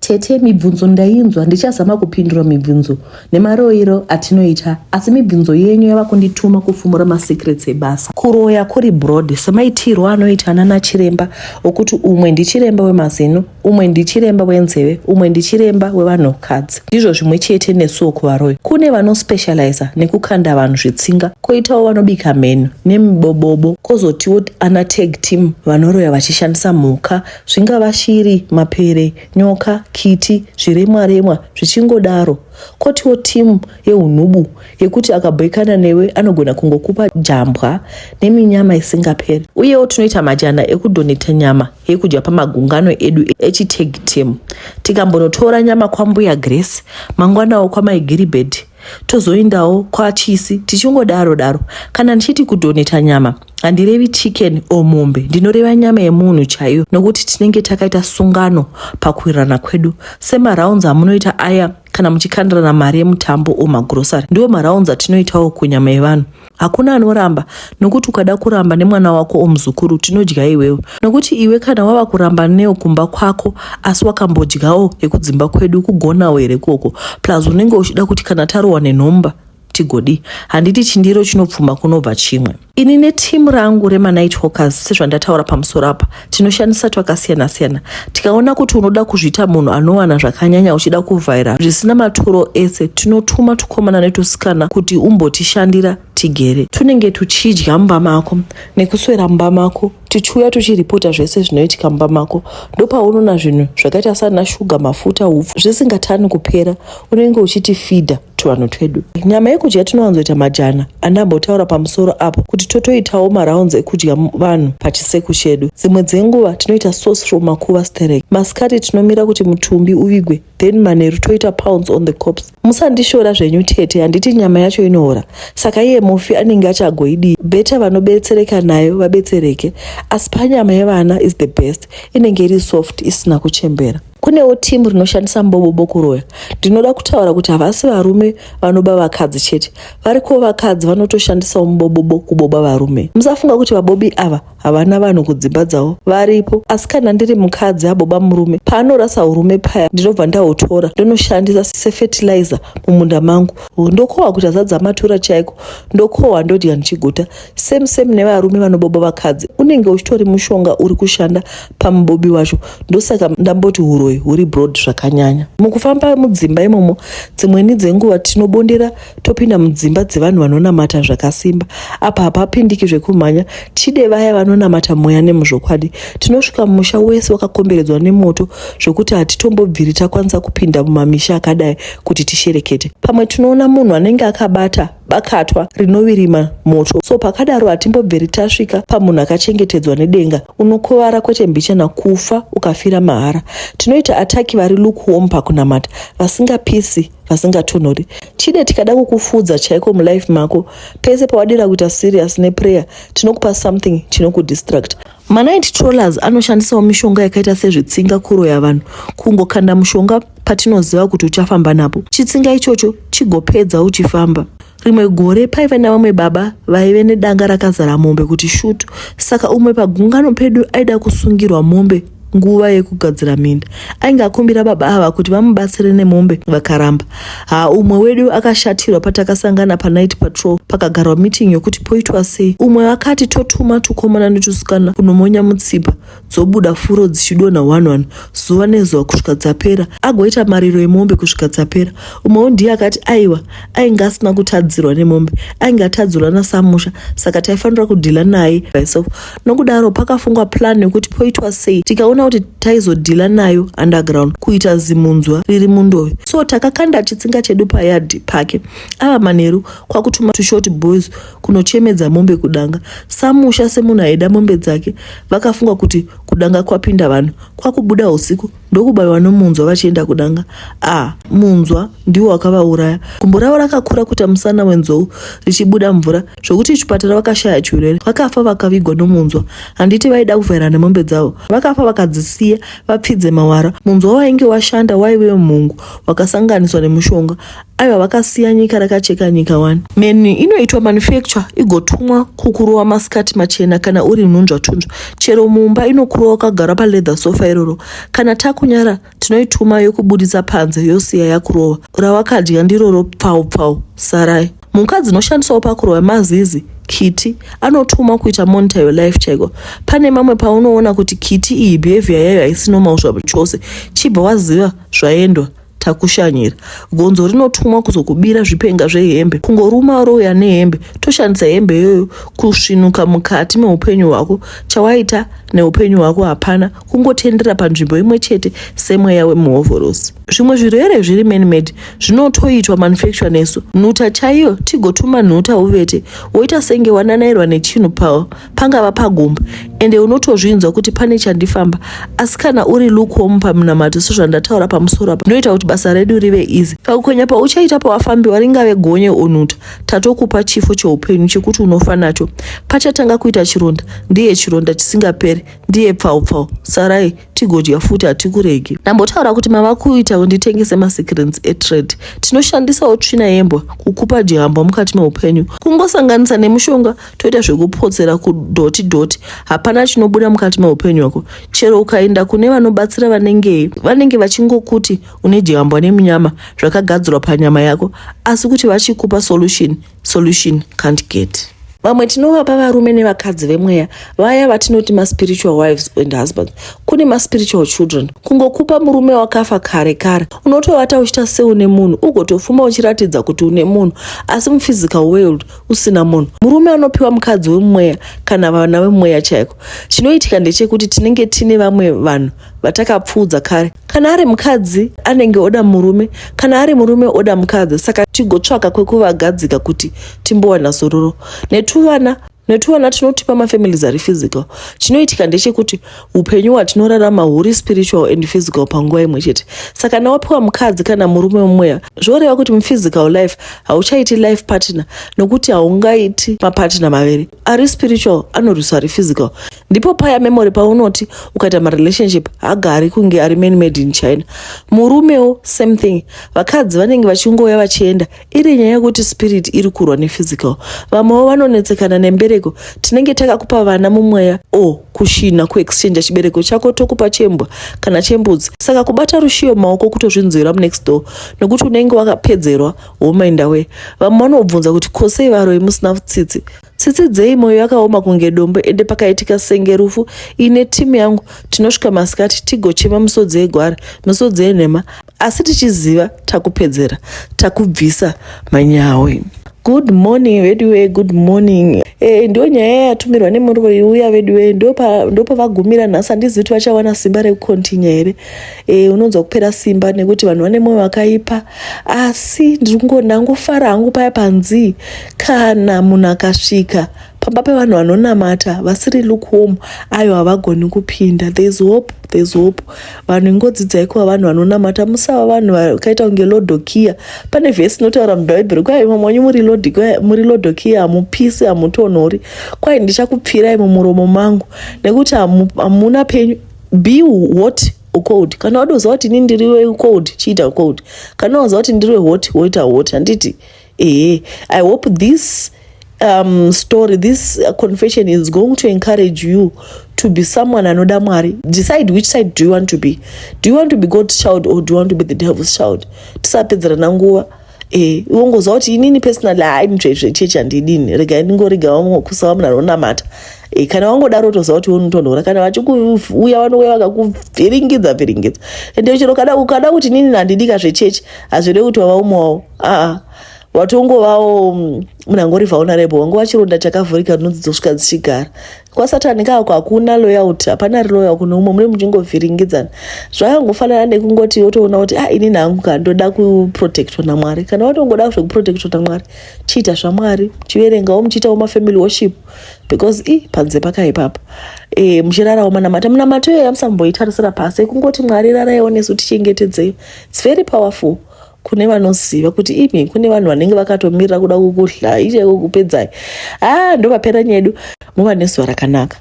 Tete mibvunzo ndainzwa, ndichazama kupindura mibvunzo nemaroiro atinoita, asi mibvunzo yenyu yava kundituma kufumura masecrets ebasa. Kuroya kuri broad semaitirwo anoita nana chiremba okuti umwe ndichiremba wemazino, umwe ndichiremba wenzeve, umwe ndichiremba wevanhukadzi. Ndizvo zvimwe chete nesuwo kuvaroyi. Kune vanospecializa nekukanda vanhu zvitsinga, koitawo vanobika meno nemibobobo, kozotiwo ana tag team vanoroya vachishandisa mhuka, zvingava shiri, mapere, nyoka, kiti, zviremwa-remwa zvichingodaro. Kotiwo timu yeunhubu yekuti akabhoikana newe anogona kungokupa jambwa neminyama isingaperi. Uyewo tunoita majana ekudoneta nyama yekudya pamagungano edu echitag team. Tikambonotora nyama kwambuya Grace, mangwanawo kwamaigiribhedhi, tozoindawo kwachisi, tichingodaro. Kana ndichiti kudoneta nyama, handirevi chicken o mombe, ndinoreva nyama yemunhu chaiyo, nokuti tinenge takaita sungano pakuwirirana kwedu. Semaraunds amunoita aya kana muchikandirana mari yemutambo omagrosari, ndiwo maraunds atinoitawo kunyama yevanhu. Hakuna anoramba, nokuti ukada kuramba nemwana wako omuzukuru tinodya iwewe. Nokuti iwe kana wava kuramba newo kumba kwako, asi wakambodyawo yekudzimba kwedu, kugonawo here koko. Plus unenge uchida kuti kana tarowa nenhomba tigodi. Handiti chindiro chinopfuma kunobva chimwe. Ini netimu rangu rema-night hawkers, sezvandataura pamusoro apa, tinoshandisa twakasiyana-siyana. Tikaona kuti unoda kuzvita munhu anowana zvakanyanya uchida kuvhaira zvisina maturo ese, tinotuma tukomana netusikana kuti umbotishandira tigere. Tunenge tuchidya mumba mako nekuswera mumba mako, tichiuya tuchiripota zvese zvinoitika mumba mako. Ndopaunoona zvinhu zvakaita sana shuga, mafuta, upfu zvisingatani kupera, unenge uchitifidha tuvanhu twedu. Nyama yekudya tinowanzoita majana andambotaura pamusoro apo kuti totoitawo maraunds ekudya vanhu pachiseku chedu. Dzimwe dzenguva tinoita sauce from makuva sterek. Masikati tinomira kuti mutumbi uvigwe, then manheru toita pounds on the corpse. Musandishora zvenyu tete, handiti nyama yacho inoora. Saka iye mufi anenge achagoidi. Beta vanobetsereka nayo vabetsereke, asi panyama yevana is the best, inenge iri soft isina kuchembera. Kunewo timu rinoshandisa mbobobo kuroya. Ndinoda kutaura kuti havasi varume vanoba vakadzi chete, variko vakadzi vanotoshandisawo mbobobo kuboba varume. Musafunga kuti vabobi ava havana vanhu kudzimba dzavo, varipo. Asi kana ndiri mukadzi aboba murume, paanorasa urume paya, ndinobva ndautora ndonoshandisa sefertilizer mumunda mangu. Ndokohwa kuti azadza matura chaiko, ndokohwa ndodya ndichiguta. Same nevarume vanoboba vakadzi, unenge uchitori mushonga uri kushanda pamubobi wacho. Ndosaka ndamboti uroyi huri broad zvakanyanya. Mukufamba mudzimba imomo, dzimweni dzenguva tinobondera topinda mudzimba dzevanhu vanonamata zvakasimba. Apa hapapindiki zvekumhanya, tide vaya vanonamata mweya nemuzvokwadi. Tinosvika mumusha wese wakakomberedzwa nemoto, zvokuti hatitombobviri takwanisa kupinda mumamisha akadai kuti tisherekete. Pamwe tinoona munhu anenge akabata bakatwa rinovirima moto, so pakadaro hatimbobviri tasvika pamunhu akachengetedzwa nedenga. Unokovara kwete mbichana, kufa ukafira mahara. Tinoita ataki vari lukewarm pakunamata, vasingapisi, vasingatonhori. Chide tikada kukufudza chaiko mulife mako, pese pawadira kuita serious neprayer, tinokupa something chinokudistract. Ma-night trollers anoshandisawo mishonga yakaita sezvitsinga kuroya vanhu, kungokanda mushonga patinoziva kuti uchafamba napo. Chitsinga ichocho chigopedza uchifamba. Rimwe gore paive navamwe baba vaive nedanga rakazara mombe kuti shutu, saka umwe pagungano pedu aida kusungirwa mombe nguva yekugadzira minda. Ainge akumbira baba ava kuti vamubatsire nemombe, vakaramba. Umwe wedu akashatirwa patakasangana pa-night patrol, pakagarwa meeting yokuti poitwa sei. Umwe akati totuma tukomana netusikana kunomonya mutsipa, dzobuda furo dzichidonha 1-1 zuva nezuva kusvika dzapera, agoita mariro emombe kusvika dzapera. Umwewo ndiye akati aiwa, ainge asina kutadzirwa nemombe, ainge atadzirwa nasamusha, saka taifanira kudhila naye myself. Nokudaro pakafungwa plan yokuti poitwa sei tikaona kuti taizodhila nayo underground, kuita zimunzwa riri mundove. So takakanda chitsinga chedu payadhi pake. Ava manheru kwakutuma tushort boys kunochemedza mombe kudanga. Samusha semunhu aida mombe dzake, vakafunga kuti kudanga kwapinda vanhu, kwakubuda usiku ndokubayiwa nomunzwa vachienda kudanga. Munzwa ndiwo wakavauraya. Gumbo ravo rakakura kuita musana wenzou richibuda mvura, zvokuti chipatara vakashaya chiurere, vakafa vakavigwa nomunzwa. Handiti vaida kuvhaira nemombe dzavo, vakafa vakadzisiya vapfidze mawara. Munzwa wainge washanda waive mhungu wakasanganiswa nemushonga. aiwa vakasiya nyika rakacheka nyika 1. Meni inoitwa manufacture igotumwa kukurowa masikati machena kana uri nhunzvatunzva. Chero mumba inokurowa ukagara paledha sofa iroro. Kana takunyara tinoituma yokubudisa panze yosiya yakurowa. Ravakadya ndiroro pau sarai. Mhuka dzinoshandisawo pakurowa mazizi Kitty anotuma kuita monitor your life chaiko. Pane mamwe paunoona kuti Kitty iyi behavior yayo haisi normal chose. Chibva waziva zvaendwa takushanyira. Gonzo rinotumwa kuzokubira zvipenga zvehembe. Kungoruma roya nehembe. Toshandisa hembe yoyo kusvinuka mukati meupenyu hwako. Chawaita neupenyu hwako hapana. Kungotendera panzvimbo imwe chete semweya wemuhovhorosi. Zvimwe zvirwere zviri man-made zvinotoitwa manufacture nesu. Nhuta chaiyo tigotuma nhuta uvete. Woita senge wananairwa nechinhu pangava pagumba. Ende unotozvinzwa kuti pane chandifamba. Asi kana uri lukewarm pamunamato sezvandataura pamusoro apa, noita kuti basa redu rive easy. Pakukonya pauchaita pawafambiwa ringave gonye onhuta, tatokupa chifo cheupenyu chekuti unofa nacho. Pachatanga kuita chironda, ndiye chironda chisingaperi, ndiye pfau. Sarai tigodya futi hatikuregi. Nambotaura kuti mava kuita nditengese masequence etrade. Tinoshandisawo tsvina yembwa kukupa jambwa mukati meupenyu. Kungosanganisa nemushonga toita zvekupotsera kudoti. Hapana chinobuda mukati meupenyu wako. Chero ukaenda kune vanobatsira vanenge vachingokuti une jambwa nemunyama zvakagadzirwa panyama yako, asi kuti vachikupa solution can't get. Vamwe tinovapa varume nevakadzi vemweya, vaya vatinoti ma-spiritual wives and husbands. Kune ma-spiritual children. Kungokupa murume wakafa kare. Unotovata uchita seune munhu, ugotofuma uchiratidza kuti une munhu, asi mu-physical world usina munhu. Murume anopiwa mukadzi wemweya kana vana vemweya chaiko. Chinoitika ndechekuti tinenge tine vamwe vanhu vatakapfuudza kare. Kana ari mukadzi anenge oda murume, kana ari murume oda mukadzi. Saka tigotsvaka kwekuvagadzika kuti timbowana zororo. Netuvana tinotipa mafamilies ari physical. Chinoitika ndechekuti upenyu hwatinorarama huri spiritual and physical panguva imwe chete. Saka nawapiwa mukadzi kana murume wemweya, zvoreva kuti mu-physical life hauchaiti life partner, nokuti haungaiti mapartner maviri. Ari spiritual anorwisa ari physical. Ndipo paya memory paunoti ukaita marelationship hagari kunge ari man-made in China. Murumewo same thing. Vakadzi vanenge vachingouya vachienda, iri nyaya yekuti spirit iri kurwa nephysical. Vamwewo vanonetsekana nembere. Tinenge takakupa vana mumweya kushina kuexchange chibereko chako tokupa chembwa kana chembudzi. Saka kubata rushiyo maoko kutozvinzwira next door, nokuti unenge wakapedzerwa womaenda we. Vamwe vanobvunza kuti kosei varoi musina tsitsi dzei moyo yakaoma kunge dombo, ende pakaitika senge rufu. Ine timu yangu tinosvika masikati tigochema misodzi egwara, misodzi enhema, asi tichiziva takupedzera, takubvisa manyawe. Good morning veduwe, good morning. Ndio nyaya yatumirwa nemuroi uya veduwe, ndo pavagumira nhasi. Handizivi kuti vachawana simba rekukontinya here. Unonzwa kupera simba nekuti vanhu vane mwoyo wakaipa. Asi ndangofara hangu paya panzi kana munhu akasvika pamba pevanhu vanonamata vasiri lukewarm, ayo havagoni kupinda. There's hope. Vanhu ingodzidzai kuva vanhu vanonamata, musava vanhu vakaita kunge Lodokia. Pane vhesi inotaura mubhaibheri, kwai mamwanyu muri Lodokia hamupisi hamutonhori, kwai ndichakupfirai mumuromo mangu nekuti hamuna penyu. Be what cold. Kana wadoza kuti ini ndiri cold, chiita cold. Kana wadoza kuti ndiri hot, woita hot. Handiti I hope this story, this confession is going to encourage you to be someone anoda Mwari. Decide which side do you want to be. Do you want to be God's child or do you want to be the devil's child? Tisapedzerana nguva. Ungoziva kuti inini personally haimitsvecheche handidini, rega ndingorega kusava munhu anonamata. Kana wangodaro toziva kuti unotonhora. Kana vachikuuya vanouya vakakuvhiringidza. Ende chero ukada kuti inini handidi kazvecheche, hazvide kuti wava umwe wavo. Watongovawo munhu angori vulnerable, wangova chironda chakavhurika nhodzi dzosvika dzichigara. Kwasatani kako hakuna loyalty, hapana loyal kuno umwe, mune muchingovhiringidzana. Zvakangofanana nekungoti wotoona kuti inini hangu kandoda kuprotectwa naMwari. Kana watongoda zvekuprotectwa naMwari, chiita zvaMwari, chiverengawo muchiitawo mafamily worship, because panze pakaipapa. Muchirarawo manamata. Munamato iyoyo hamusamboitarisira pasi, kungoti Mwari raraiwo nesu tichengetedzei. It's very powerful. Kune vanoziva kuti kune vanhu vanenge vakatomirira kuda kukudla iche kukupedzai. Ndo papera nyedu. Muva nezuva rakanaka.